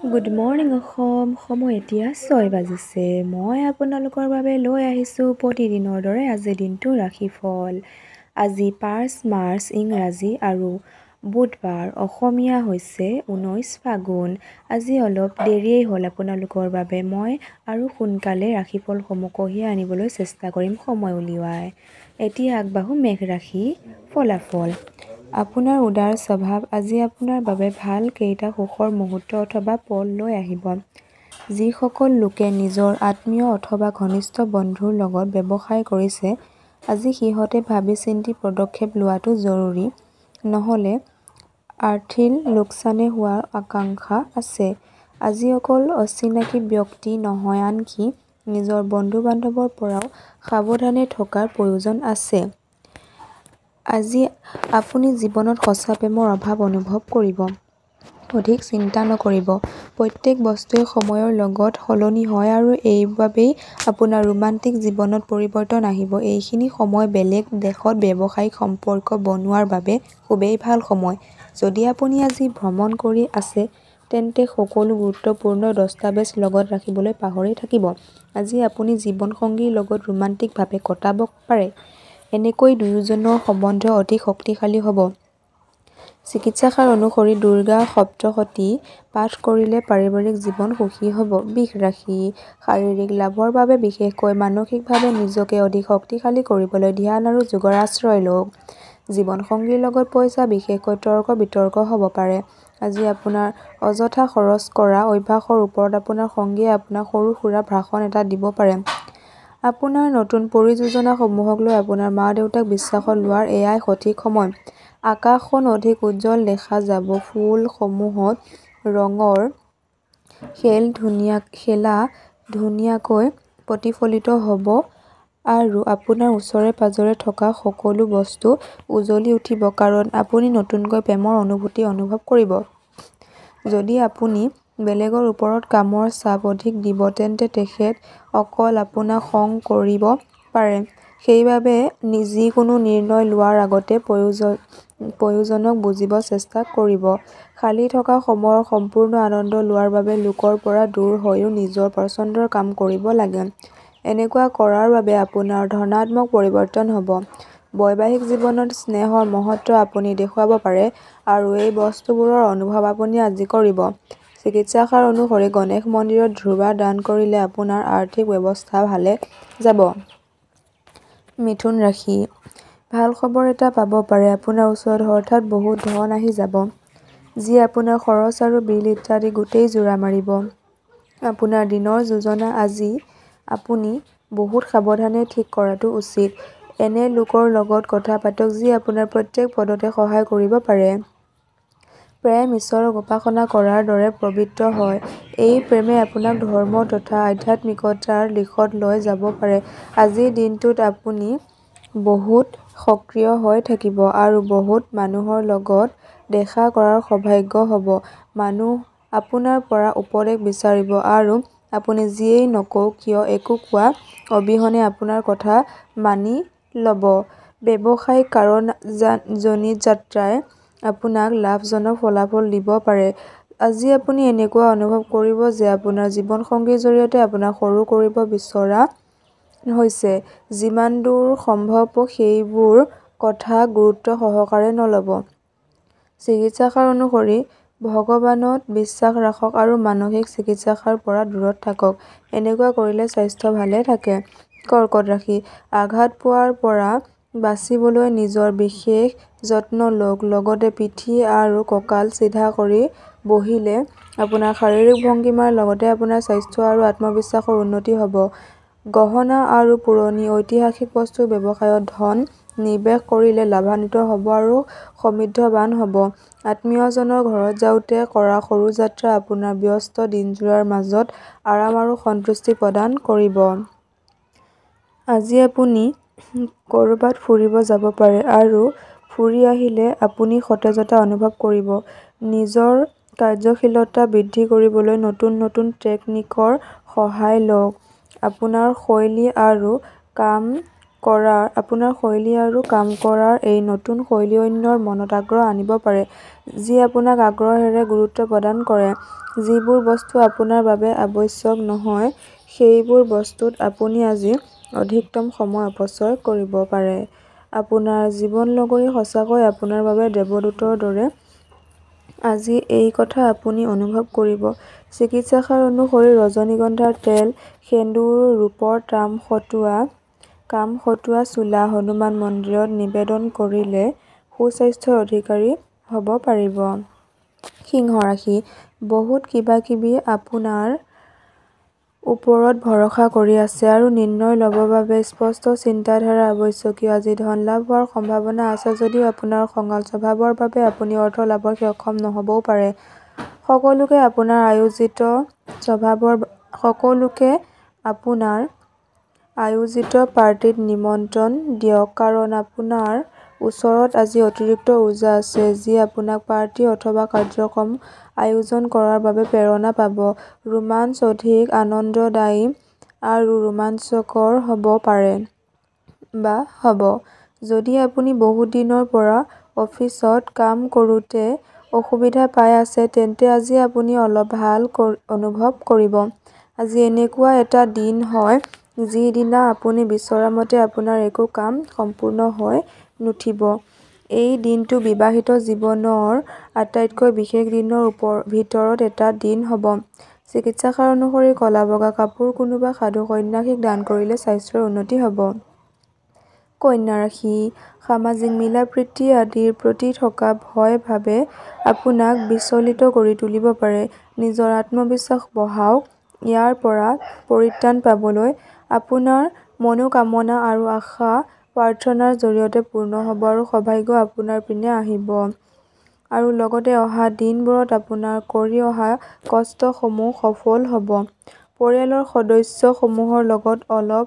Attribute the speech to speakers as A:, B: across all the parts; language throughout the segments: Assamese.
A: Good morning Assam. সময় এতিয়া 6 বাজিছে। মই আপোনালোকৰ বাবে লৈ আহিছোঁ প্ৰতিদিনৰ দৰে আজিৰ দিনটোৰ ৰাশিফল। আজি 5 মাৰ্চ ইংৰাজী আৰু বুধবাৰ, অসমীয়া হৈছে 19 ফাগুন। আজি অলপ দেৰিয়েই হ'ল আপোনালোকৰ বাবে মই আৰু সোনকালে ৰাশিফলসমূহ কঢ়িয়াই আনিবলৈ চেষ্টা কৰিম সময় উলিয়াই। এতিয়া আগবাঢ়ো মেঘ ৰাশি ফলাফল। আপোনাৰ উদাৰ স্বভাৱ আজি আপোনাৰ বাবে ভাল কেইটা সুখৰ মুহূৰ্ত অথবা পল লৈ আহিব। যিসকল লোকে নিজৰ আত্মীয় অথবা ঘনিষ্ঠ বন্ধুৰ লগত ব্যৱসায় কৰিছে, আজি সিহঁতে ভাবি চিন্তি পদক্ষেপ লোৱাটো জৰুৰী, নহ'লে আৰ্থিক লোকচানে হোৱাৰ আশংকা আছে। আজি অকল অচিনাকি ব্যক্তি নহয়, আনকি নিজৰ বন্ধু-বান্ধৱৰ পৰাও সাৱধানে থকাৰ প্ৰয়োজন আছে। আজি আপুনি জীৱনত সঁচা প্ৰেমৰ অভাৱ অনুভৱ কৰিব। অধিক চিন্তা নকৰিব। প্ৰত্যেক বস্তুৱে সময়ৰ লগত সলনি হয় আৰু এইবাবেই আপোনাৰ ৰোমান্টিক জীৱনত পৰিৱৰ্তন আহিব। এইখিনি সময় বেলেগ দেশত ব্যৱসায়িক সম্পৰ্ক বনোৱাৰ বাবে খুবেই ভাল সময়। যদি আপুনি আজি ভ্ৰমণ কৰি আছে, তেন্তে সকলো গুৰুত্বপূৰ্ণ দস্তাবেজ লগত ৰাখিবলৈ পাহৰি থাকিব। আজি আপুনি জীৱনসংগীৰ লগত ৰোমান্টিকভাৱে কটাব পাৰে। এনেকৈ দুয়োজনৰ সম্বন্ধ অধিক শক্তিশালী হ'ব। চিকিৎসাসাৰ অনুসৰি দুৰ্গা সপ্তশতী পাঠ কৰিলে পাৰিবাৰিক জীৱন সুখী হ'ব। বৃষ ৰাশি শাৰীৰিক লাভৰ বাবে বিশেষকৈ মানসিকভাৱে নিজকে অধিক শক্তিশালী কৰিবলৈ ধ্যান আৰু যোগৰ আশ্ৰয় লওক। জীৱনসংগীৰ লগত পইচা, বিশেষকৈ তৰ্ক-বিতৰ্ক হ'ব পাৰে। আজি আপোনাৰ অযথা খৰচ কৰা অভ্যাসৰ ওপৰত আপোনাৰ সঙ্গীয়ে আপোনাক সৰু-সুৰা ভাষণ এটা দিব পাৰে। আপোনাৰ নতুন পৰিযোজনাসমূহক লৈ আপোনাৰ মা-দেউতাক বিশ্বাসত লোৱাৰ এয়াই সঠিক সময়। আকাশখন অধিক উজ্জ্বল দেখা যাব। ফুলসমূহত ৰঙৰ খেলা ধুনীয়াকৈ প্ৰতিফলিত হ'ব আৰু আপোনাৰ ওচৰে-পাঁজৰে থকা সকলো বস্তু উজ্বলি উঠিব, কাৰণ আপুনি নতুনকৈ প্ৰেমৰ অনুভূতি অনুভৱ কৰিব। যদি আপুনি বেলেগৰ ওপৰত কামৰ চাপ অধিক দিব, তেন্তে তেখেত অকল আপোনাক খং কৰিব পাৰে। সেইবাবে যিকোনো নিৰ্ণয় লোৱাৰ আগতে প্ৰয়োজনক বুজিব চেষ্টা কৰিব। খালী থকা সময়ৰ সম্পূৰ্ণ আনন্দ লোৱাৰ বাবে লোকৰ পৰা দূৰ হৈও নিজৰ পচন্দৰ কাম কৰিব লাগে। এনেকুৱা কৰাৰ বাবে আপোনাৰ ধনাত্মক পৰিৱৰ্তন হ'ব। বৈবাহিক জীৱনত স্নেহৰ মহত্ব আপুনি দেখুৱাব পাৰে আৰু এই বস্তুবোৰৰ অনুভৱ আপুনি আজি কৰিব। চিকিৎসাসাৰ অনুসৰি গণেশ মন্দিৰত ধূবা দান কৰিলে আপোনাৰ আৰ্থিক ব্যৱস্থা ভালে যাব। মিথুন ৰাশি ভাল খবৰ এটা পাব পাৰে। আপোনাৰ ওচৰত হঠাৎ বহুত ধন আহি যাব, যি আপোনাৰ খৰচ আৰু বিল ইত্যাদি গোটেই জোৰা মাৰিব। আপোনাৰ দিনৰ যোজনা আজি আপুনি বহুত সাৱধানে ঠিক কৰাটো উচিত। এনে লোকৰ লগত কথা পাতক যি আপোনাৰ প্ৰত্যেক পদতে সহায় কৰিব পাৰে। প্ৰেম ঈশ্বৰক উপাসনা কৰাৰ দৰে পবিত্ৰ হয়। এই প্ৰেমে আপোনাক ধৰ্ম তথা আধ্যাত্মিকতাৰ দিশত লৈ যাব পাৰে। আজিৰ দিনটোত আপুনি বহুত সক্ৰিয় হৈ থাকিব আৰু বহুত মানুহৰ লগত দেখা কৰাৰ সৌভাগ্য হ'ব। মানুহ আপোনাৰ পৰা উপদেশ বিচাৰিব আৰু আপুনি যিয়েই নকওক কিয় একো কোৱা অবিহনে আপোনাৰ কথা মানি ল'ব। ব্যৱসায়িক কাৰণজনিত যাত্ৰাই আপোনাক লাভজনক ফলাফল দিব পাৰে। আজি আপুনি এনেকুৱা অনুভৱ কৰিব যে আপোনাৰ জীৱনসংগীৰ জৰিয়তে আপোনাক সৰু কৰিব বিচৰা হৈছে। যিমান দূৰ সম্ভৱ সেইবোৰ কথা গুৰুত্ব সহকাৰে নল'ব। চিকিৎসাসাৰ অনুসৰি ভগৱানত বিশ্বাস ৰাখক আৰু মানসিক চিকিৎসাৰ পৰা দূৰত থাকক। এনেকুৱা কৰিলে স্বাস্থ্য ভালে থাকে। কৰ্কট ৰাশি আঘাত পোৱাৰ পৰা বাচিবলৈ নিজৰ বিশেষ যত্ন লওক। লগতে পিঠি আৰু কঁকাল চিধা কৰি বহিলে আপোনাৰ শাৰীৰিক ভংগীমাৰ লগতে আপোনাৰ স্বাস্থ্য আৰু আত্মবিশ্বাসৰ উন্নতি হ'ব। গহনা আৰু পুৰণি ঐতিহাসিক বস্তুৰ ব্যৱসায়ত ধন নিৱেশ কৰিলে লাভান্বিত হ'ব আৰু সমৃদ্ধৱান হ'ব। আত্মীয়জনৰ ঘৰত যাওঁতে কৰা সৰু যাত্ৰা আপোনাৰ ব্যস্ত দিনজোৰাৰ মাজত আৰাম আৰু সন্তুষ্টি প্ৰদান কৰিব। আজি আপুনি ক'ৰবাত ফুৰিব যাব পাৰে আৰু ফুৰি আহিলে আপুনি সতেজতা অনুভৱ কৰিব। নিজৰ কাৰ্যশীলতা বৃদ্ধি কৰিবলৈ নতুন নতুন টেকনিকৰ সহায় লওক। আপোনাৰ শৈলী আৰু কাম কৰাৰ আপোনাৰ শৈলী আৰু কাম কৰাৰ এই নতুন শৈলী অন্যৰ মনত আগ্ৰহ আনিব পাৰে, যি আপোনাক আগ্ৰহেৰে গুৰুত্ব প্ৰদান কৰে। যিবোৰ বস্তু আপোনাৰ বাবে আৱশ্যক নহয়, সেইবোৰ বস্তুত আপুনি আজি অধিকতম সময় অপচয় কৰিব পাৰে। আপোনাৰ জীৱনলগৰী সঁচাকৈ আপোনাৰ বাবে দেৱদূতৰ দৰে। আজি এই কথা আপুনি অনুভৱ কৰিব। চিকিৎসাসাৰ অনুসৰি ৰজনীগন্ধাৰ তেল, সেন্দুৰ, ৰূপৰ কাম খটুৱা চুলা হনুমান মন্দিৰত নিবেদন কৰিলে সুস্বাস্থ্যৰ অধিকাৰী হ'ব পাৰিব। সিংহ ৰাশি: বহুত কিবাকিবি আপোনাৰ ওপৰত ভৰসা কৰি আছে আৰু নিৰ্ণয় ল'বৰ বাবে স্পষ্ট চিন্তাধাৰা আৱশ্যকীয়। আজি ধন লাভ হোৱাৰ সম্ভাৱনা আছে যদিও আপোনাৰ খঙাল স্বভাৱৰ বাবে আপুনি অৰ্থ লাভত সক্ষম নহ'বও পাৰে। সকলোকে আপোনাৰ আয়োজিত পাৰ্টিত নিমন্ত্ৰণ দিয়ক কাৰণ আপোনাৰ ওচৰত আজি অতিৰিক্ত উৰ্জা আছে, যি আপোনাক পাৰ্টি অথবা কাৰ্যক্ৰম আয়োজন কৰাৰ বাবে প্ৰেৰণা পাব। ৰোমাঞ্চ অধিক আনন্দদায়ী আৰু ৰোমাঞ্চকৰ হ'ব পাৰে বা হ'ব। যদি আপুনি বহু দিনৰ পৰা অফিচত কাম কৰোঁতে অসুবিধা পাই আছে, তেন্তে আজি আপুনি অলপ ভাল অনুভৱ কৰিব। আজি এনেকুৱা এটা দিন হয় যিদিনা আপুনি বিচৰা মতে আপোনাৰ একো কাম সম্পূৰ্ণ হৈ নুঠিব। এই দিনটো বিবাহিত জীৱনৰ আটাইতকৈ বিশেষ দিনৰ ভিতৰত এটা দিন হ'ব। চিকিৎসাসাৰ অনুসৰি ক'লা-বগা কাপোৰ কোনোবা সাধু সন্ন্যাসীক দান কৰিলে স্বাস্থ্যৰ উন্নতি হ'ব। কন্যা ৰাশি: সামাজিক মিলা-প্ৰীতি আদিৰ প্ৰতি থকা ভয়-ভাবে আপোনাক বিচলিত কৰি তুলিব পাৰে। নিজৰ আত্মবিশ্বাস বঢ়াওক। ইয়াৰ পৰা পৰিত্ৰাণ পাবলৈ আপোনাৰ মনোকামনা আৰু আশা প্ৰাৰ্থনাৰ জৰিয়তে পূৰ্ণ হ'ব আৰু সৌভাগ্য আপোনাৰ পিনে আহিব। আৰু লগতে অহা দিনবোৰত আপোনাৰ কৰি অহা কষ্টসমূহ সফল হ'ব। পৰিয়ালৰ সদস্যসমূহৰ লগত অলপ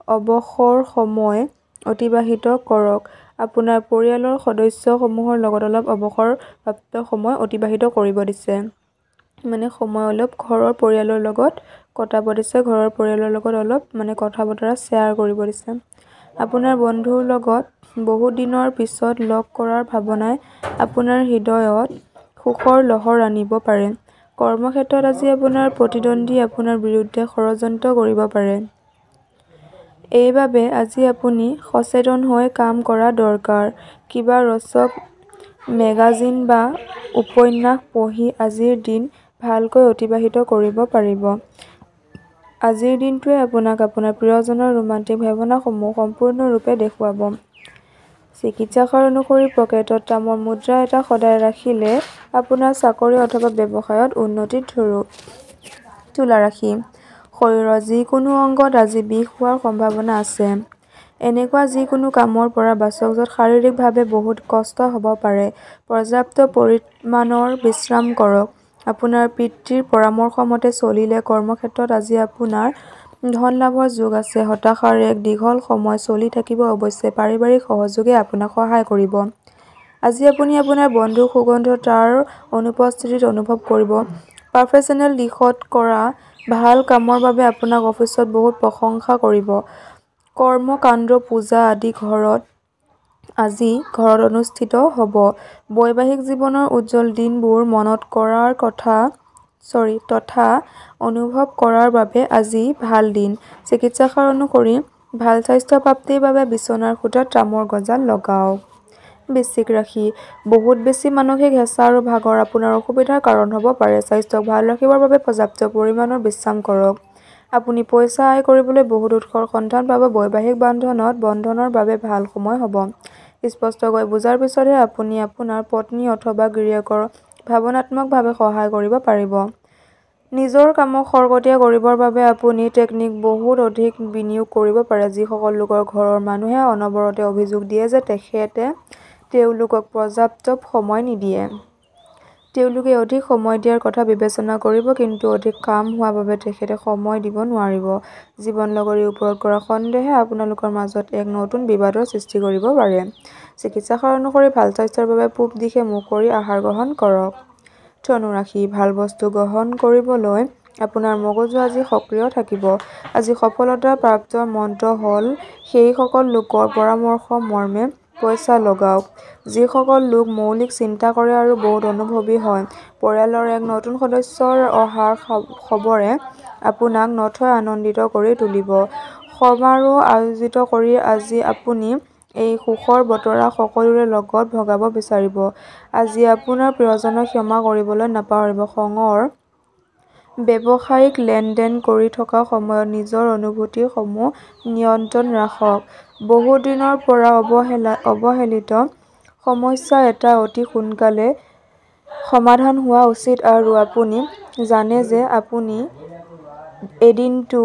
A: অৱসৰ সময় অতিবাহিত কৰক। আপোনাৰ পৰিয়ালৰ সদস্যসমূহৰ লগত অলপ অৱসৰপ্ৰাপ্ত সময় অতিবাহিত কৰিব দিছে। সময় অলপ ঘৰৰ পৰিয়ালৰ লগত কটাব দিছে। ঘৰৰ পৰিয়ালৰ লগত অলপ কথা-বতৰা শ্বেয়াৰ কৰিব দিছে। আপোনাৰ বন্ধুৰ লগত বহু দিনৰ পিছত লগ কৰাৰ ভাৱনাই আপোনাৰ হৃদয়ত সুখৰ লহৰ আনিব পাৰে। কৰ্মক্ষেত্ৰত আজি আপোনাৰ প্ৰতিদ্বন্দ্বী আপোনাৰ বিৰুদ্ধে ষড়যন্ত্ৰ কৰিব পাৰে। এইবাবে আজি আপুনি সচেতন হৈ কাম কৰা দৰকাৰ। কিবা ৰোচক মেগাজিন বা উপন্যাস পঢ়ি আজিৰ দিন ভালকৈ অতিবাহিত কৰিব পাৰিব। আজিৰ দিনটোৱে আপোনাক আপোনাৰ প্ৰিয়জনৰ ৰোমান্টিক ভাৱনাসমূহ সম্পূৰ্ণৰূপে দেখুৱাব। চিকিৎসাসাৰ অনুসৰি পকেটত তামৰ মুদ্ৰা এটা সদায় ৰাখিলে আপোনাৰ চাকৰি অথবা ব্যৱসায়ত উন্নতিৰ থৰু। তুলা ৰাশি: শৰীৰৰ যিকোনো অংগত আজি বিষ হোৱাৰ সম্ভাৱনা আছে। এনেকুৱা যিকোনো কামৰ পৰা বাচক য'ত শাৰীৰিকভাৱে বহুত কষ্ট হ'ব পাৰে। পৰ্যাপ্ত পৰিমাণৰ বিশ্ৰাম কৰক। আপোনাৰ পিতৃৰ পৰামৰ্শ মতে চলিলে কৰ্মক্ষেত্ৰত আজি আপোনাৰ ধন লাভৰ যোগ আছে। হতাশাৰ এক দীঘল সময় চলি থাকিব অৱশ্যে পাৰিবাৰিক সহযোগে আপোনাক সহায় কৰিব। আজি আপুনি আপোনাৰ বন্ধুৰ সুগন্ধ তাৰ অনুপস্থিতিত অনুভৱ কৰিব। প্ৰফেশ্যনেল দিশত কৰা ভাল কামৰ বাবে আপোনাক অফিচত বহুত প্ৰশংসা কৰিব। কৰ্মকাণ্ড পূজা আদি আজি ঘৰত অনুষ্ঠিত হ'ব। বৈবাহিক জীৱনৰ উজ্জ্বল দিনবোৰ মনত কৰাৰ তথা অনুভৱ কৰাৰ বাবে আজি ভাল দিন। চিকিৎসাসাৰ অনুসৰি ভাল স্বাস্থ্য প্ৰাপ্তিৰ বাবে বিচনাৰ খুঁটাত তামৰ গজাল লগাওক। বৃশ্চিক ৰাশি: বহুত বেছি মানসিক হেঁচা আৰু ভাগৰ আপোনাৰ অসুবিধাৰ কাৰণ হ'ব পাৰে। স্বাস্থ্যক ভাল ৰাখিবৰ বাবে পৰ্যাপ্ত পৰিমাণৰ বিশ্ৰাম কৰক। আপুনি পইচা আয় কৰিবলৈ বহুত উৎসৰ সন্ধান পাব। বৈবাহিক বন্ধনৰ বাবে ভাল সময় হ'ব। স্পষ্টকৈ বুজাৰ পিছতহে আপুনি আপোনাৰ পত্নী অথবা গিৰীয়েকৰ ভাৱনাত্মকভাৱে সহায় কৰিব পাৰিব। নিজৰ কামক খৰতকীয়া কৰিবৰ বাবে আপুনি টেকনিক বহুত অধিক বিনিয়োগ কৰিব পাৰে। যিসকল লোকৰ ঘৰৰ মানুহে অনবৰতে অভিযোগ দিয়ে যে তেখেতে তেওঁলোকক পৰ্যাপ্ত সময় নিদিয়ে। তেওঁলোকে অধিক সময় দিয়াৰ কথা বিবেচনা কৰিব, কিন্তু অধিক কাম হোৱা বাবে তেখেতে সময় দিব নোৱাৰিব। জীৱনলগৰীৰ ওপৰত কৰা সন্দেহে আপোনালোকৰ মাজত এক নতুন বিবাদৰ সৃষ্টি কৰিব পাৰে। চিকিৎসাসাৰ অনুসৰি ভাল স্বাস্থ্যৰ বাবে পূব দিশে মুখ কৰি আহাৰ গ্ৰহণ কৰক। ধনু ৰাশি: ভাল বস্তু গ্ৰহণ কৰিবলৈ আপোনাৰ মগজু আজি সক্ৰিয় থাকিব। আজি সফলতা প্ৰাপ্তৰ মন্ত্ৰ হ'ল সেইসকল লোকৰ পৰামৰ্শ মৰ্মে পইচা লগাওক, যিসকল লোক মৌলিক চিন্তা কৰে আৰু বহুত অনুভৱী হয়। পৰিয়ালৰ এক নতুন সদস্যৰ অহাৰ খবৰে আপোনাক নথৈ আনন্দিত কৰি তুলিব। সমাৰোহ আয়োজিত কৰি আজি আপুনি এই সুখৰ বতৰা সকলোৰে লগত ভগাব বিচাৰিব। আজি আপোনাৰ প্ৰিয়জনক ক্ষমা কৰিবলৈ নাপাহৰিব। খঙৰ ব্যৱসায়িক লেনদেন কৰি থকা সময়ত নিজৰ অনুভূতিসমূহ নিয়ন্ত্ৰণ ৰাখক। বহুদিনৰ পৰা অৱহেলিত সমস্যা এটা অতি সোনকালে সমাধান হোৱা উচিত আৰু আপুনি জানে যে আপুনি এদিনটো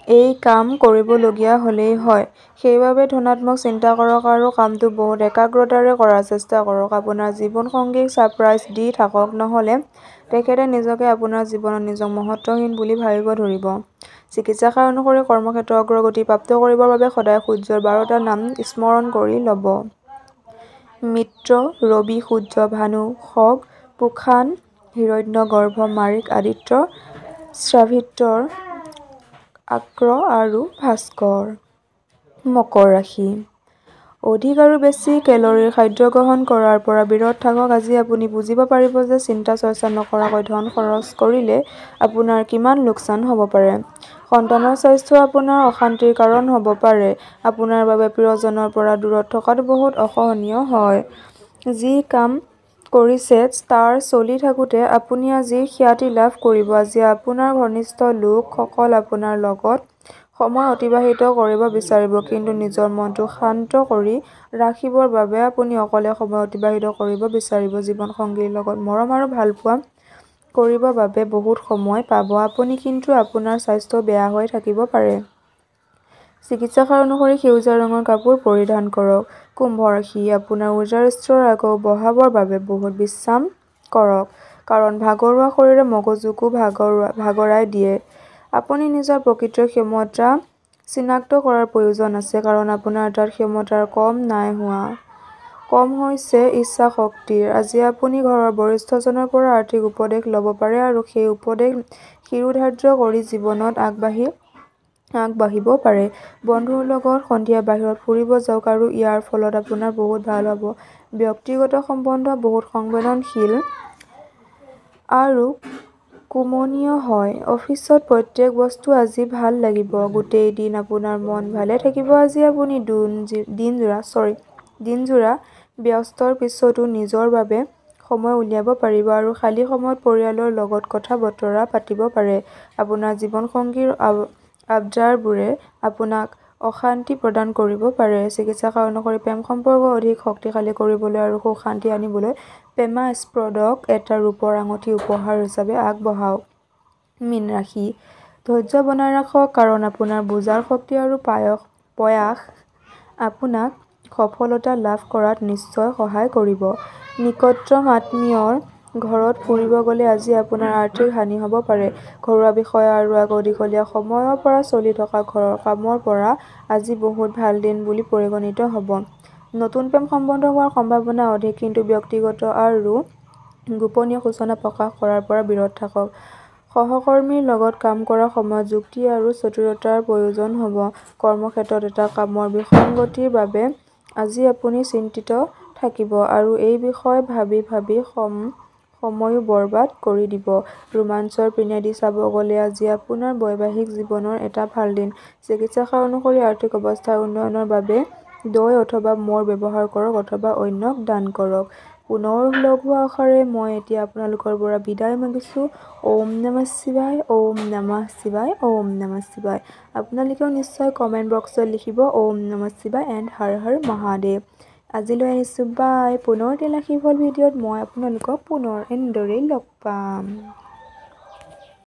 A: এই কাম কৰিবলগীয়া হ'লেই হয়। সেইবাবে ধনাত্মক চিন্তা কৰক আৰু কামটো বহুত একাগ্ৰতাৰে কৰাৰ চেষ্টা কৰক। আপোনাৰ জীৱন সংগীক ছাৰপ্ৰাইজ দি থাকক, নহ'লে তেখেতে নিজকে আপোনাৰ জীৱনত নিজক মহত্বহীন বুলি ভাবিব ধৰিব। চিকিৎসাশাস্ত্ৰ অনুসৰি কৰ্মক্ষেত্ৰৰ অগ্ৰগতি প্ৰাপ্ত কৰিবৰ বাবে সদায় সূৰ্যৰ 12টা নাম স্মৰণ কৰি ল'ব। মিত্ৰ, ৰবি, সূৰ্য, ভানু, খগ, পুষাণ, হিৰণ্যগৰ্ভ, মাৰিক, আদিত্য, শ্ৰাভিত্ৰ, আক্ৰ আৰু ভাস্কৰ। মকৰ ৰাশি। অধিক আৰু বেছি কেলৰীৰ খাদ্য গ্ৰহণ কৰাৰ পৰা বিৰত থাকক। আজি আপুনি বুজিব পাৰিব যে চিন্তা চৰ্চা নকৰাকৈ ধন খৰচ কৰিলে আপোনাৰ কিমান লোকচান হ'ব পাৰে। সন্তানৰ স্বাস্থ্য আপোনাৰ অশান্তিৰ কাৰণ হ'ব পাৰে। আপোনাৰ বাবে প্ৰিয়জনৰ পৰা দূৰত থকাটো বহুত অসহনীয় হয়। যি কাম কৰিছে তাৰ চলি থাকোঁতে আপুনি আজি খ্যাতি লাভ কৰিব। আজি আপোনাৰ ঘনিষ্ঠ লোক সকল আপোনাৰ লগত সময় অতিবাহিত কৰিব বিচাৰিব, কিন্তু নিজৰ মনটো শান্ত কৰি ৰাখিবৰ বাবে আপুনি অকলে সময় অতিবাহিত কৰিব বিচাৰিব। জীৱন সংগীৰ লগত মৰম আৰু ভালপোৱা কৰিব বাবে বহুত সময় পাব আপুনি, কিন্তু আপোনাৰ স্বাস্থ্য বেয়া হৈ থাকিব পাৰে। চিকিৎসাশাস্ত্ৰ অনুসৰি সেউজীয়া ৰঙৰ কাপোৰ পৰিধান কৰক। কুম্ভ ৰাশি। আপোনাৰ উৰ্জাৰ স্তৰ আকৌ বঢ়াবৰ বাবে বহুত বিশ্ৰাম কৰক, কাৰণ ভাগৰুৱা শৰীৰে মগজুকো ভাগৰাই দিয়ে। আপুনি নিজৰ প্ৰকৃত ক্ষমতা চিনাক্ত কৰাৰ প্ৰয়োজন আছে, কাৰণ আপোনাৰ তাত ক্ষমতাৰ কম হৈছে ইচ্ছা শক্তিৰ। আজি আপুনি ঘৰৰ বৰিষ্ঠজনৰ পৰা আৰ্থিক উপদেশ ল'ব পাৰে আৰু সেই উপদেশ শিৰোধাৰ্য কৰি জীৱনত আগবাঢ়িব পাৰে। বন্ধুৰ লগত সন্ধিয়া বাহিৰত ফুৰিব যাওক আৰু ইয়াৰ ফলত আপোনাৰ বহুত ভাল হ'ব। ব্যক্তিগত সম্বন্ধ বহুত সংবেদনশীল আৰু গোপনীয় হয়। অফিচত প্ৰত্যেক বস্তু আজি ভাল লাগিব। গোটেই দিন আপোনাৰ মন ভালে থাকিব। আজি আপুনি দিনজোৰা ব্যস্তৰ পিছতো নিজৰ বাবে সময় উলিয়াব পাৰিব আৰু খালী সময়ত পৰিয়ালৰ লগত কথা বতৰা পাতিব পাৰে। আপোনাৰ জীৱনসংগীৰ আবদাৰবোৰে আপোনাক অশান্তি প্ৰদান কৰিব পাৰে। চিকিৎসাশাস্ত্ৰ অনুসৰি প্ৰেম সম্পৰ্ক অধিক শক্তিশালী কৰিবলৈ আৰু সুখ শান্তি আনিবলৈ প্ৰেমাস্পদক এটা ৰূপৰ আঙুঠি উপহাৰ হিচাপে আগবঢ়াওক। মীন ৰাশি। ধৈৰ্য বনাই ৰাখক, কাৰণ আপোনাৰ বুজাৰ শক্তি আৰু প্ৰয়াস আপোনাক সফলতা লাভ কৰাত নিশ্চয় সহায় কৰিব। নিকটতম আত্মীয়ৰ ঘৰত ফুৰিব গ'লে আজি আপোনাৰ আৰ্থিক হানি হ'ব পাৰে। ঘৰুৱা বিষয় আৰু আকৌ দীঘলীয়া সময়ৰ পৰা চলি থকা ঘৰৰ কামৰ পৰা আজি বহুত ভাল দিন বুলি পৰিগণিত হ'ব। নতুন প্ৰেম সম্বন্ধ হোৱাৰ সম্ভাৱনা অধিক, কিন্তু ব্যক্তিগত আৰু গোপনীয় সূচনা প্ৰকাশ কৰাৰ পৰা বিৰত থাকক। সহকৰ্মীৰ লগত কাম কৰাৰ সময়ত যুক্তি আৰু চতুৰতাৰ প্ৰয়োজন হ'ব। কৰ্মক্ষেত্ৰত এটা কামৰ বিসংগতিৰ বাবে আজি আপুনি চিন্তিত থাকিব আৰু এই বিষয়ে ভাবি সময়ো বৰবাদ কৰি দিব। ৰোমাঞ্চৰ পিনেদি চাব গ'লে আজি আপোনাৰ বৈবাহিক জীৱনৰ এটা ভাল দিন। চিকিৎসাশাস্ত্ৰ অনুসৰি আৰ্থিক অৱস্থাৰ উন্নয়নৰ বাবে দৈ অথবা মৌ ব্যৱহাৰ কৰক অথবা অন্যক দান কৰক। পুনৰ লগ হোৱাৰ আশাৰে মই এতিয়া আপোনালোকৰ পৰা বিদায় মাগিছোঁ। ওম নমঃ শিৱায়, ওম নমঃ শিৱায়, ওম নমঃ শিৱায়। আপোনালোকেও নিশ্চয় কমেণ্ট বক্সত লিখিব ওম নমঃ শিৱায় এণ্ড হৰ হৰ মহাদেৱ। আজিলৈ আহিছোঁ, বাই। পুনৰ এটি ৰাশিফল ভিডিঅ'ত মই আপোনালোকক পুনৰ এনেদৰেই লগ পাম।